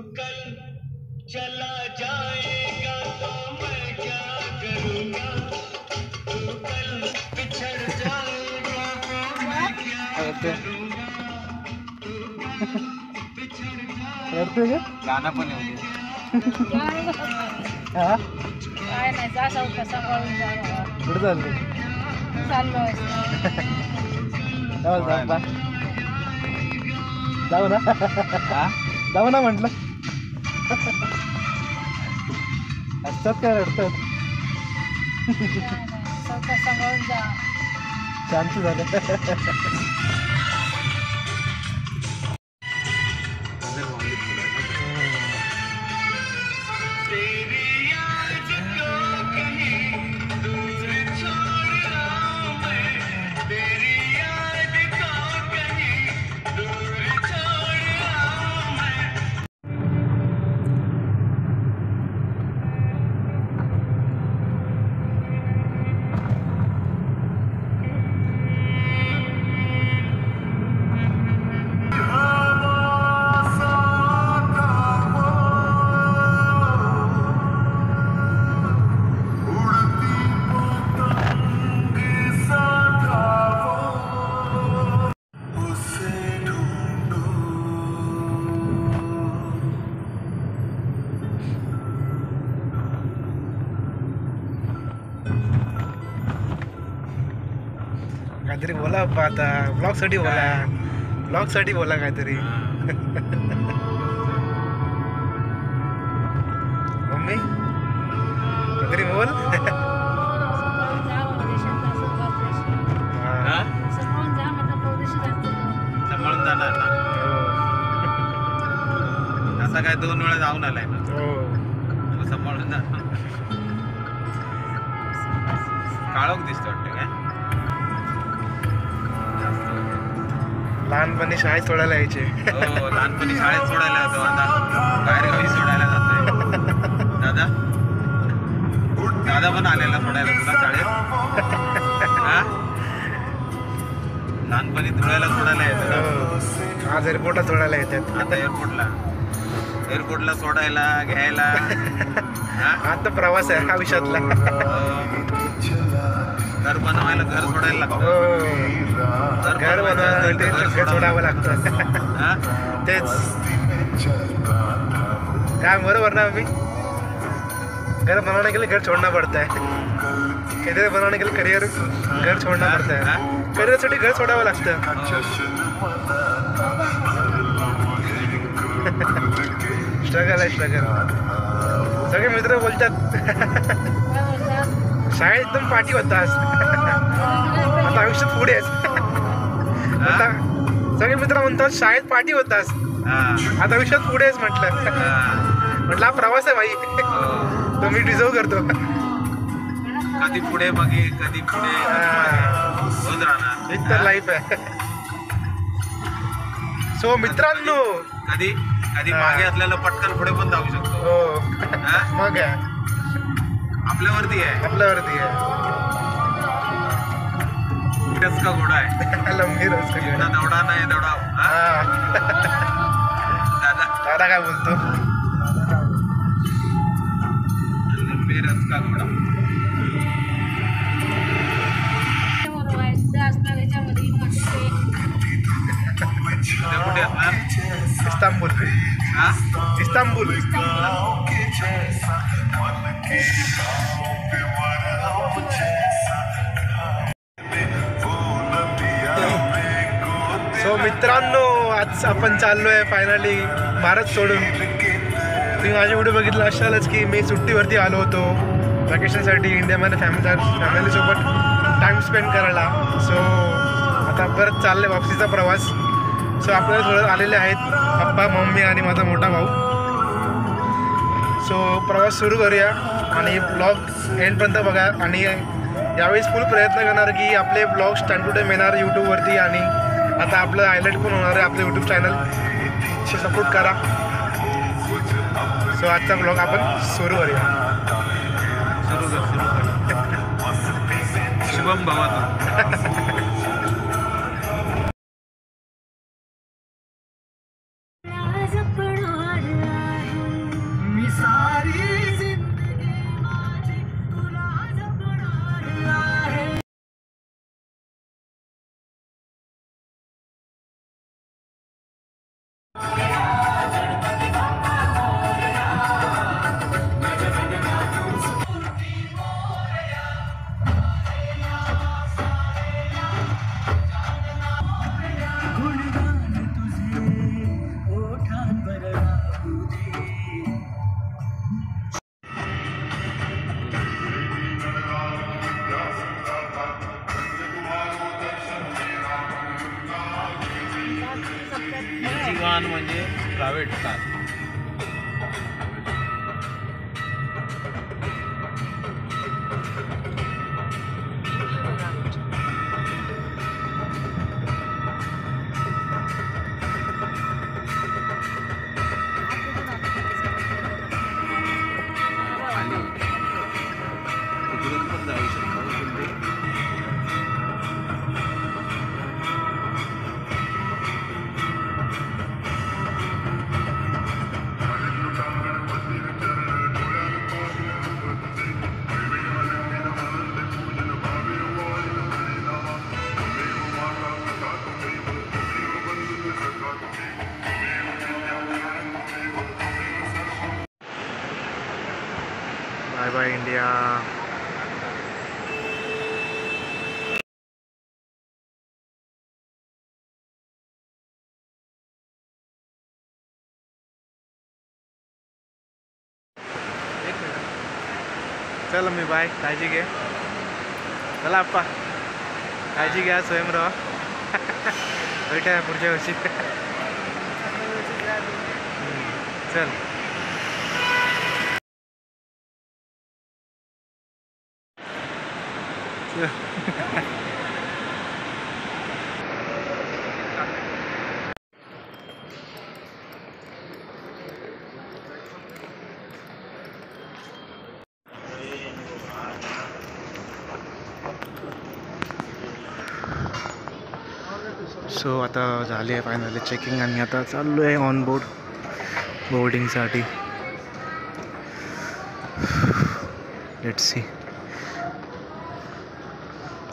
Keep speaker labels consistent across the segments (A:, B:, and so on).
A: कल चला जाएगा तो मैं क्या करूँगा, तू कल बिछड़ जाएगा तो मैं क्या करूँगा, तू कल बिछड़ जाएगा।
B: गाणं पण येऊ
C: हा
D: काय नाही जा सावका सांभाळून जा बाबा.
C: कुठे चालले
D: चाललोय
C: जाऊ ना जाऊ ना म्हटलं असतात काय रडतात
D: सावका सांभाळून जा.
C: शांत झालं काहीतरी बोला आता ब्लॉग साठी बोला काहीतरी मम्मी काहीतरी बोल
B: सांभाळून जाणार ना. असा काय 2 वेळा जाऊन आलाय ना, सांभाळून जाणार. काळोख दिसतो वाटतं काय.
C: लहानपणी शाळेत सोडायला यायचे.
B: हो लहानपणी शाळेत सोडायला जातो, आता बाहेर गावी सोडायला जातोय. दादा पण आलेला सोडायला तुला शाळेत. लहानपणी धुळ्याला सोडायला येतो.
C: आज एअरपोर्टला सोडायला येतात.
B: आता एअरपोर्टला सोडायला घ्यायला.
C: आता प्रवास आहे आयुष्यातला.
B: घर बनवायला घर सोडायला लागतं.
C: घर बनवायला घर सोडावं लागतं. तेच काय बरोबर ना. अभी घर बनाने के लिए घर छोड़ना पड़ता है. किधर बनाने के लिए करियर घर छोड़ना पड़ता है. करियरसाठी घर सोडावं लागतं. स्ट्रगल आहे स्ट्रगल. सगळे मित्र बोलतात शाळेत एकदम पाठी होतास, आता आयुष्यात पुढे आहेस. सगळे मित्र म्हणतात शाळेत पाठी होतास, आता आयुष्यात पुढे आहेस. म्हटलं हा प्रवास आहे भाई, तो मी डिझर्व करतो.
B: कधी पुढे बघे कधी पुढे होत राहणार.
C: एक तर लाईफ आहे. सो मित्रांनो
B: कधी कधी मागे असलेलं पटकन पुढे पण जाऊ शकतो.
C: हो मग आहे
B: आपल्यावरती आहे. रस का घोडा आहे.
C: लंबी रस का घोडा.
B: दौडा नाही दौडा.
C: दादा काय बोलतो.
B: लंबी रस का घोडा. कुठे असणार.
C: इस्तांबूल. इस्तांबूल. सो मित्रांनो आज आपण चाललोय फायनली भारत सोडून. तुम्ही माझे व्हिडिओ बघितला असालच की मी सुट्टीवरती आलो होतो वॅकेशनसाठी इंडियामध्ये फॅमिलीसोबत टाईम स्पेंड करायला. सो आता परत चाललं आहे वापसीचा प्रवास. सो आपल्याला थोडं आलेले आहेत पप्पा मम्मी आणि माझा मोठा भाऊ. सो प्रवास सुरू करूया आणि ब्लॉग एंडपर्यंत बघा. आणि यावेळेस फुल प्रयत्न करणार की आपले ब्लॉग्स टाइम टू टाईम येणार यूट्यूबवरती. आणि आता आपलं हायलाईट पण होणार आहे आपलं यूट्यूब चॅनल. सो सपोर्ट करा. सो आजचा ब्लॉग आपण सुरू करूया.
B: शुभम भवतु. उडान म्हणजे प्रायव्हेट कार. आणि तिकडून पण जाऊ शकतो तुम्ही.
C: Bye bye India. चला मी बाय. काळजी घे. चला आप्पा, काळजी घ्या, स्वयं राहा. भेटूया पुढच्या वर्षी. चल. सो आता झाली आहे फायनली चेकिंग आणि आता चाललो आहे ऑन बोर्ड बोर्डिंगसाठी. Let's see.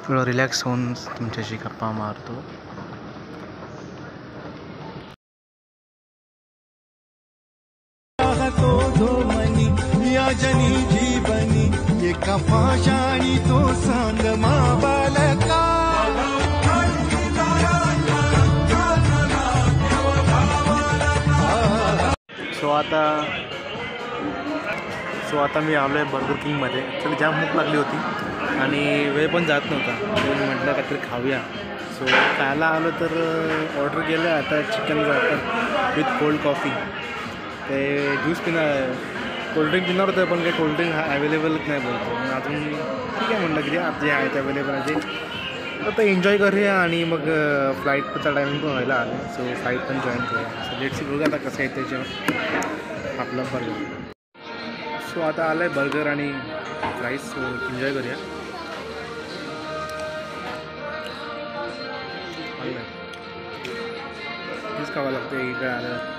C: थोडं रिलॅक्स होऊन तुमच्याशी गप्पा मारतो.
E: या जनी जीवनी एका पाषाणी तो सांग मा बालका.
C: सो आता मी आलो आहे बर्गर किंगमध्ये. ॲक्च्युली जाम भूक लागली होती आणि वेळ पण जात नव्हता. मी म्हटलं काहीतरी खाऊया. सो खायला आलो तर ऑर्डर केलं आता chicken burger with cold coffee. ते ज्यूस पिणार, कोल्ड्रिंक पिणार होतं पण काही कोल्ड्रिंक अवेलेबलच नाही बोलतो. अजून ठीक आहे म्हटलं की जे आहेत अवेलेबल आहे ते आता एन्जॉय करूया आणि मग फ्लाईटचा टायमिंग पण व्हायला आलं. सो फ्लाईट पण जॉईन करूया. सो लेट्स सी बघूया आता कसं आहे त्याच्यावर आपलं बर्गर. सो आता आलं आहे बर्गर आणि फ्राईज. सो एन्जॉय करूया. आलं हेच खावं लागतं इकडे आलं.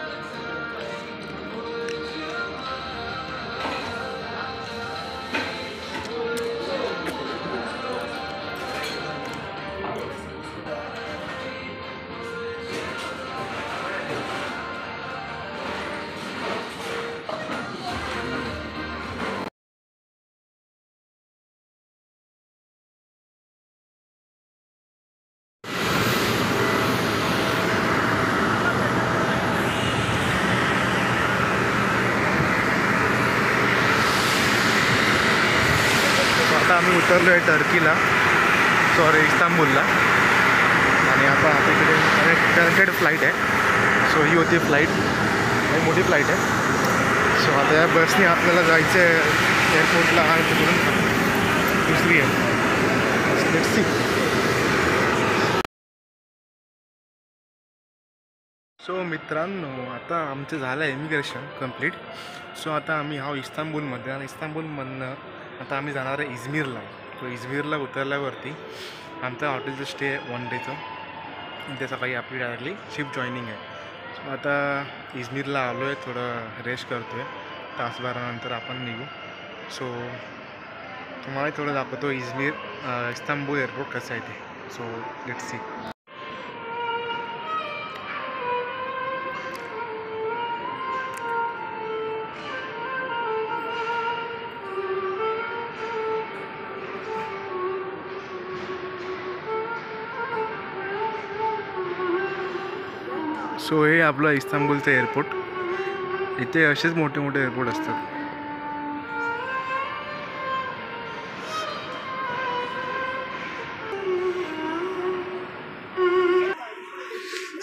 C: आता आम्ही उतरलो आहे टर्कीला, सॉरी इस्तांबूलला. आणि आता इकडे कनेक्टेड फ्लाईट आहे. सो ही होती फ्लाईट, ही मोठी फ्लाईट आहे. सो आता या बसने आपल्याला जायचं आहे एअरपोर्टला आणि तिकडून दुसरी आहे. Let's see. सो मित्रांनो आता आमचं झालं आहे इमिग्रेशन कंप्लीट. सो आता आम्ही इस्तांबूलमध्ये आणि इस्तांबूलमधनं आता आम्ही जाणार आहे इजमीरला. तो इजमीरला उतरल्यावरती आमचं हॉटेलचं स्टे आहे 1 डेचं. ते सकाळी आपली डायरेक्टली शिफ्ट जॉईनिंग आहे. सो आता इजमीरला आलो आहे, थोडं रेस्ट करतो आहे. तासभरानंतर आपण निघू. सो तुम्हाला थोडं दाखवतो इजमीर इस्तांबूल एअरपोर्ट कसं आहे ते. So let's see. सो हे आपलं इस्तांबूलचं एअरपोर्ट. इथे असेच मोठे मोठे एअरपोर्ट असतात.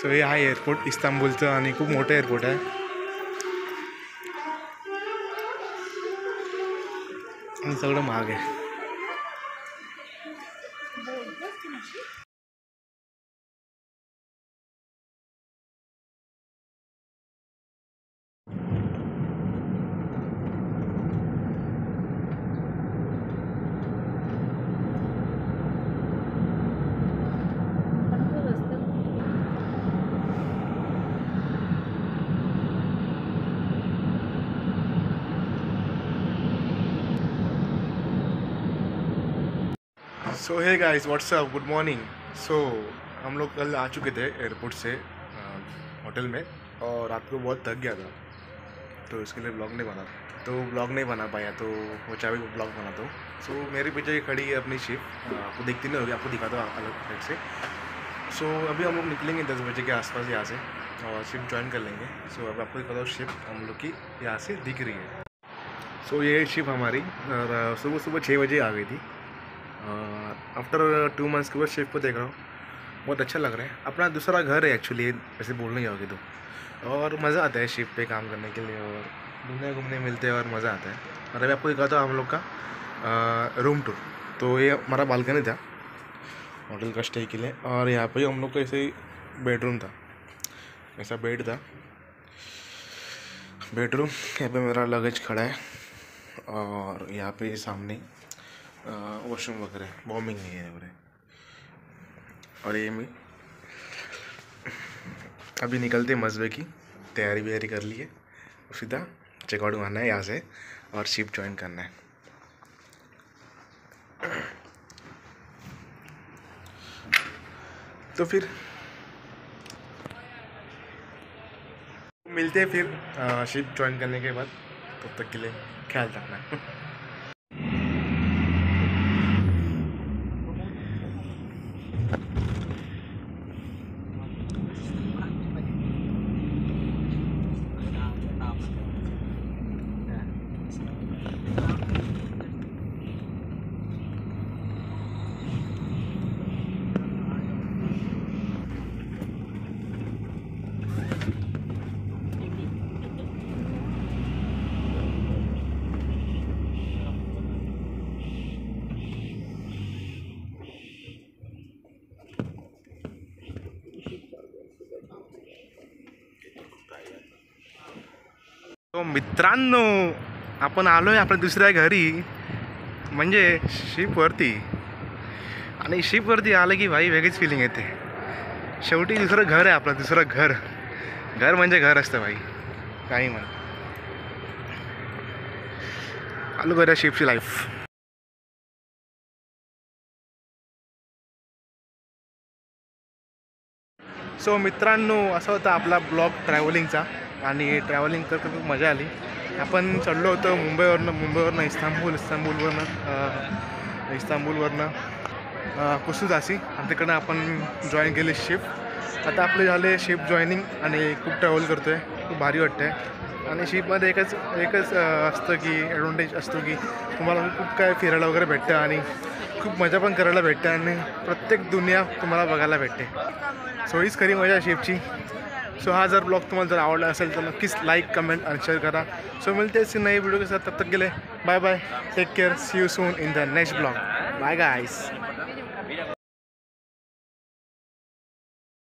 C: सो हे आहे एअरपोर्ट इस्तांबुलचं आणि खूप मोठं एअरपोर्ट आहे आणि सगळं महाग आहे. सो हे guys what's up good morning. So हम लोग कल आ चुके थे एयरपोर्ट से होटल में और रात को बहुत थक गया था तो इसके लिए ब्लॉग नहीं बना पाया तो वो चाहे वो ब्लॉग बना दो. सो मेरे पीछे खड़ी है अपनी शिप, आपको देखती नहीं होगी, आपको दिखाता हूँ अलग साइड से. सो अभी हम लोग निकलेंगे 10 बजे के आसपास यहाँ से और शिप ज्वाइन कर लेंगे. सो अब आपको दिखाता हूँ शिप हम लोग की यहाँ से दिख रही है. सो ये शिप हमारी सुबह 6 बजे आ गई थी. आफ्टर 2 मंथ्स के बाद शिप को देख रहा हूँ, बहुत अच्छा लग रहा है. अपना दूसरा घर है एक्चुअली, ऐसे बोलने जाओगे तो. और मज़ा आता है शिप पे काम करने के लिए और घूमने मिलते हैं और मज़ा आता है. और अभी आपको दिखाता हूँ हम लोग का रूम टूर. तो ये हमारा बालकनी था होटल का स्टे के लिए और यहाँ पे हम लोग का ऐसे ही बेडरूम था, ऐसा बेड था बेडरूम. यहाँ पे मेरा लगेज खड़ा है और यहाँ पे सामने वॉशरूम वगैरह, बॉम्बिंग नहीं है वगैरह. और ये मैं अभी निकलते मस्बे की तैयारी कर ली है. सीधा चेकआउट मारना है यहाँ से और शिप ज्वाइन करना है. तो फिर मिलते हैं फिर शिप ज्वाइन करने के बाद. तब तक के लिए ख्याल रखना है. तो मित्रांनो आपण आलो आहे आपल्या दुसऱ्या घरी म्हणजे शिपवरती. आणि शिपवरती आलं की भाई वेगळीच फिलिंग येते. शेवटी दुसरं घर आहे आपलं, दुसरं घर म्हणजे घर असतं भाई, काही म्हण. आलो करूया शिपची लाईफ. सो मित्रांनो असा होता आपला ब्लॉग ट्रॅव्हलिंगचा आणि ट्रॅव्हलिंग तर खूप मजा आली. आपण चढलो होतो मुंबईवरनं इस्तांबूलवरनं कुसुदासी आणि तिकडनं आपण जॉईन केली शिप. आता आपले झाले शिप जॉईनिंग आणि खूप ट्रॅव्हल करतो आहे, खूप भारी वाटतं आहे. आणि शिपमध्ये एकच असतं की ॲडव्हान्टेज असतो की तुम्हाला खूप काय फिरायला वगैरे भेटतं आणि खूप मजा पण करायला भेटते आणि प्रत्येक दुनिया तुम्हाला बघायला भेटते. सो हीच खरी मजा शिपची. सो हा जर ब्लॉग तुम्हाला जर आवडला असेल तर नक्कीच लाईक कमेंट आणि शेअर करा. सो मिलते हैं नए वीडियो के साथ, तब तक के लिए bye bye, take care, see you soon in the next blog. Bye guys.